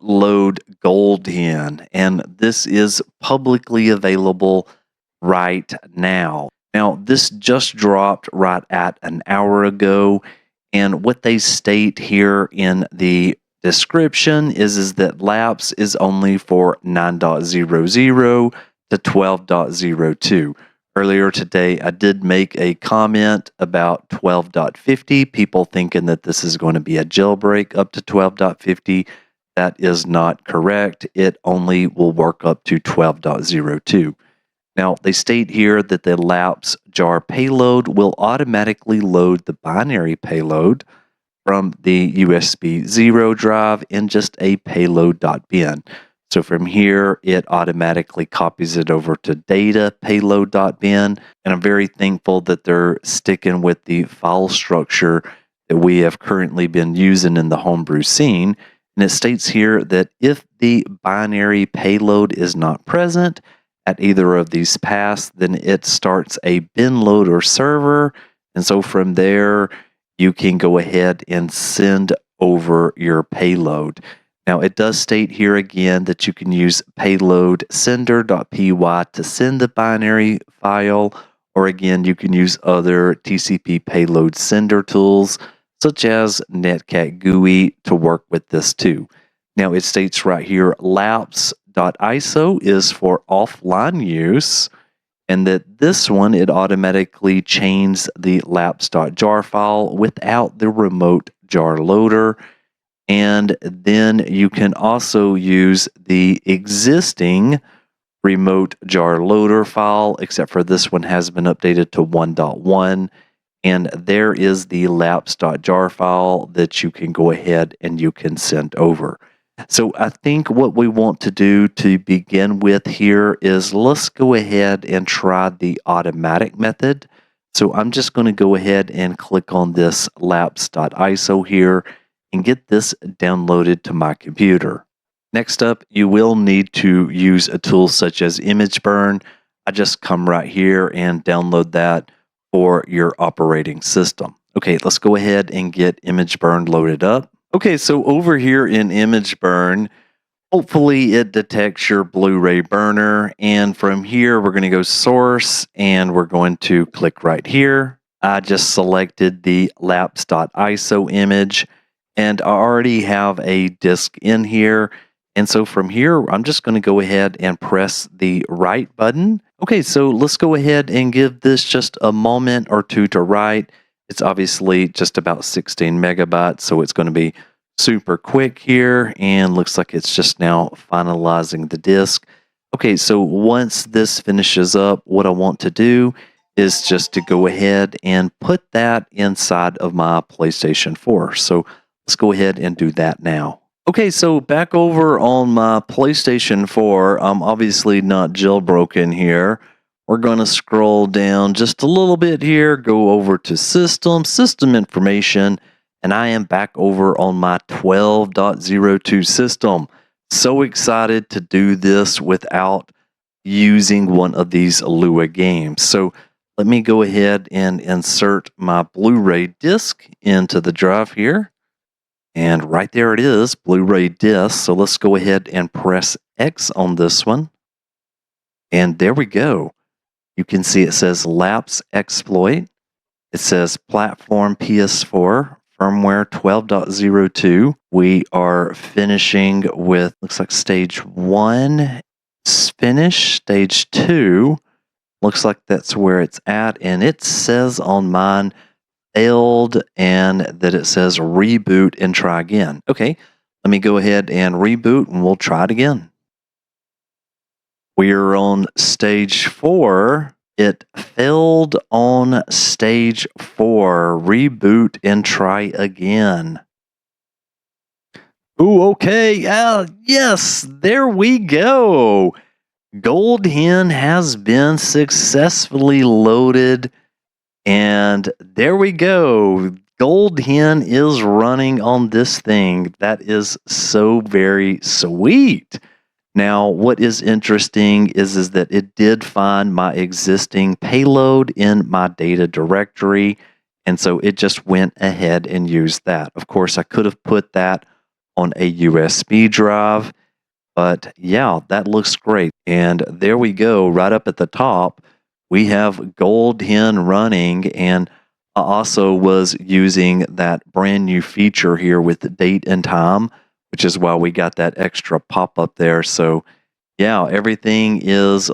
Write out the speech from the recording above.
load Gold Hen, and this is publicly available right now. Now, this just dropped right at an hour ago, and what they state here in the description is that Lapse is only for 9.00 to 12.02. Earlier today, I did make a comment about 12.50, people thinking that this is going to be a jailbreak up to 12.50. That is not correct. It only will work up to 12.02. Now, they state here that the Lapse jar payload will automatically load the binary payload from the USB 0 drive in just a payload.bin. So from here, it automatically copies it over to data payload.bin. And I'm very thankful that they're sticking with the file structure that we have currently been using in the homebrew scene. And it states here that if the binary payload is not present at either of these paths, then it starts a bin loader server. And so from there, you can go ahead and send over your payload. Now, it does state here again that you can use payload sender.py to send the binary file, or again, you can use other TCP payload sender tools, such as Netcat GUI, to work with this too. Now, it states right here, lapse.iso is for offline use, and that this one, it automatically chains the lapse.jar file without the remote jar loader. And then you can also use the existing remote jar loader file, except for this one has been updated to 1.1. And there is the lapse.jar file that you can go ahead and you can send over. So I think what we want to do to begin with here is let's go ahead and try the automatic method. So I'm just going to go ahead and click on this lapse.iso here and get this downloaded to my computer. Next up, you will need to use a tool such as ImageBurn. I just come right here and download that for your operating system. Okay, let's go ahead and get ImageBurn loaded up. Okay, so over here in ImageBurn, hopefully it detects your Blu-ray burner, and from here we're going to go source and we're going to click right here. I just selected the lapse.iso image, and I already have a disk in here. And so from here, I'm just going to go ahead and press the write button. Okay, so let's go ahead and give this just a moment or two to write. It's obviously just about 16 megabytes, so it's going to be super quick here, and looks like it's just now finalizing the disk. Okay, so once this finishes up, what I want to do is just to go ahead and put that inside of my PlayStation 4. So let's go ahead and do that now. Okay, so back over on my PlayStation 4, I'm obviously not jailbroken here. We're going to scroll down just a little bit here, go over to system information, and I am back over on my 12.02 system. So excited to do this without using one of these Lua games. So let me go ahead and insert my Blu-ray disc into the drive here. And right there it is, Blu-ray disc. So let's go ahead and press X on this one. And there we go. You can see it says Lapse exploit. It says platform ps4, firmware 12.02. We are finishing with, looks like stage 1 is finished. Stage 2, looks like that's where it's at. And it says on mine, failed, and that it says reboot and try again. Okay, let me go ahead and reboot and we'll try it again. We are on stage 4. It failed on stage 4. Reboot and try again. Ooh, okay. Yes, there we go. Gold Hen has been successfully loaded. And there we go. Gold Hen is running on this thing. That is so very sweet. Now, what is interesting is that it did find my existing payload in my data directory. And so it just went ahead and used that. Of course, I could have put that on a USB drive. But yeah, that looks great. And there we go, right up at the top, we have Gold Hen running. And I also was using that brand new feature here with the date and time, which is why we got that extra pop up there. So yeah, everything is